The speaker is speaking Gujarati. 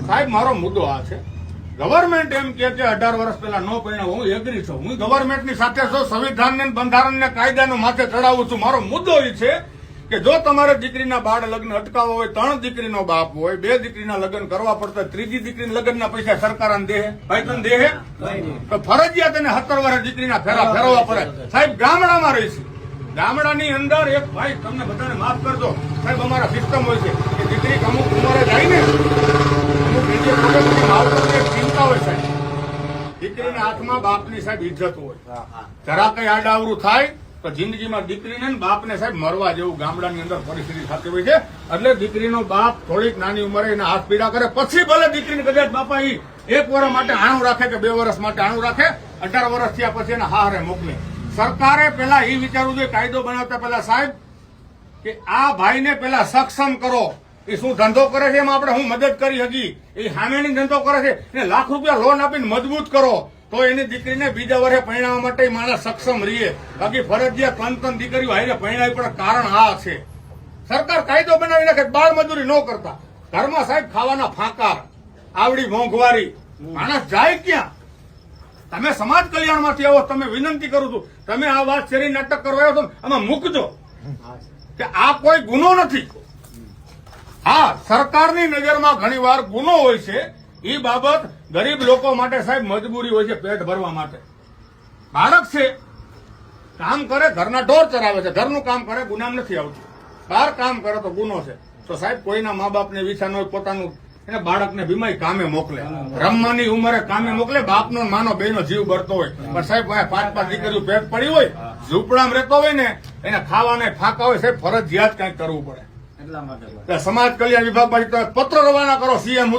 સાહેબ મારો મુદ્દો આ છે, ગવર્મેન્ટ એમ કે 18 વર્ષ પહેલા નો પરિણામ, હું એગ્રી છું, હું ગવર્મેન્ટની સાથે છું, સંવિધાનને બંધારણને કાયદાનો માથે ચડાવું છું. મારો મુદ્દો એ છે કે જો તમારે દીકરીના બાળ લગ્ન અટકાવવા હોય, 3 દીકરીનો બાપ હોય, 2 દીકરીના લગ્ન કરવા પડતા, 3જી દીકરીના લગ્નના પૈસા સરકાર દે, ભાઈ તને દે, તો ફરજિયાત એને 17 વર્ષ દીકરીના ફેરા ફેરવવા પડે. સાહેબ ગામડામાં રહીશું, ગામડાની અંદર એક ભાઈ, તમને બધાને માફ કરજો સાહેબ, અમારા સિસ્ટમ હોય છે કે દીકરી અમુક ઉંમરે જાય ને, અમુક ચિંતા હોય સાહેબ, દીકરીના હાથમાં બાપની સાહેબ ઇજ્જત હોય, જરા કઈ આડાવરું થાય તો જિંદગીમાં દીકરીને બાપને સાહેબ મરવા જેવું ગામડાની અંદર પરિસ્થિતિ થતી હોય છે. એટલે દીકરીનો બાપ થોડીક નાની ઉંમરે એના હાથ પીડા કરે, પછી ભલે દીકરીને કદાચ બાપા 1 વર્ષ માટે આણું રાખે કે 2 વર્ષ માટે આણું રાખે, 18 વર્ષ થયા પછી એને હારે મોકલે. સરકારે પેલા એ વિચારવું જોઈએ, કાયદો બનાવતા પેલા સાહેબ, કે આ ભાઈને પેલા સક્ષમ કરો. એ શું ધંધો કરે છે એમાં આપણે હું મદદ કરી હકી, એ સામેની ધંધો કરે છે એને લાખ રૂપિયા લોન આપીને મજબૂત કરો, તો એની દીકરીને બીજા વર્ષે પરણાવવા માટે માણસ સક્ષમ રહીએ. બાકી ફરજિયાત 3 દીકરીઓ હારે પરણાવી પડે, કારણ આ છે. સરકાર કાયદો બનાવી નાખે, બાળ મજૂરી ન કરતા, ઘરમાં સાહેબ ખાવાના ફાંકાર, આવડી મોંઘવારી, માણસ જાય ક્યાં? તમે સમાજ કલ્યાણમાંથી આવો, તમે વિનંતી કરું છું, તમે આ વાત શેરી નાટક કરવા આવ્યો છો, આમાં મૂકજો કે આ કોઈ ગુનો નથી. હા, સરકારની નજરમાં ઘણી વાર ગુનો હોય છે, એ બાબત ગરીબ લોકો માટે સાહેબ મજબૂરી હોય છે, પેટ ભરવા માટે. બાળક છે, કામ કરે, ઘરના ઢોર ચરાવે છે, ઘરનું કામ કરે, ગુનામ નથી આવતું. બહાર કામ કરે તો ગુનો છે. તો સાહેબ કોઈના મા બાપને વિચાર હોય, પોતાનું એને બાળકને બીમારી કામે મોકલે, રમવાની ઉંમરે કામે મોકલે, બાપનો માનો બેનો જીવ બળતો હોય, પણ સાહેબ 5 દીકરીઓ પેટ પડી હોય, ઝૂંપડામાં રહેતો હોય ને, એને ખાવાને ફાંકા હોય, સાહેબ ફરજિયાત કંઈક કરવું પડે. સમાજ કલ્યાણ વિભાગ પત્ર રવાના કરો, સીએમ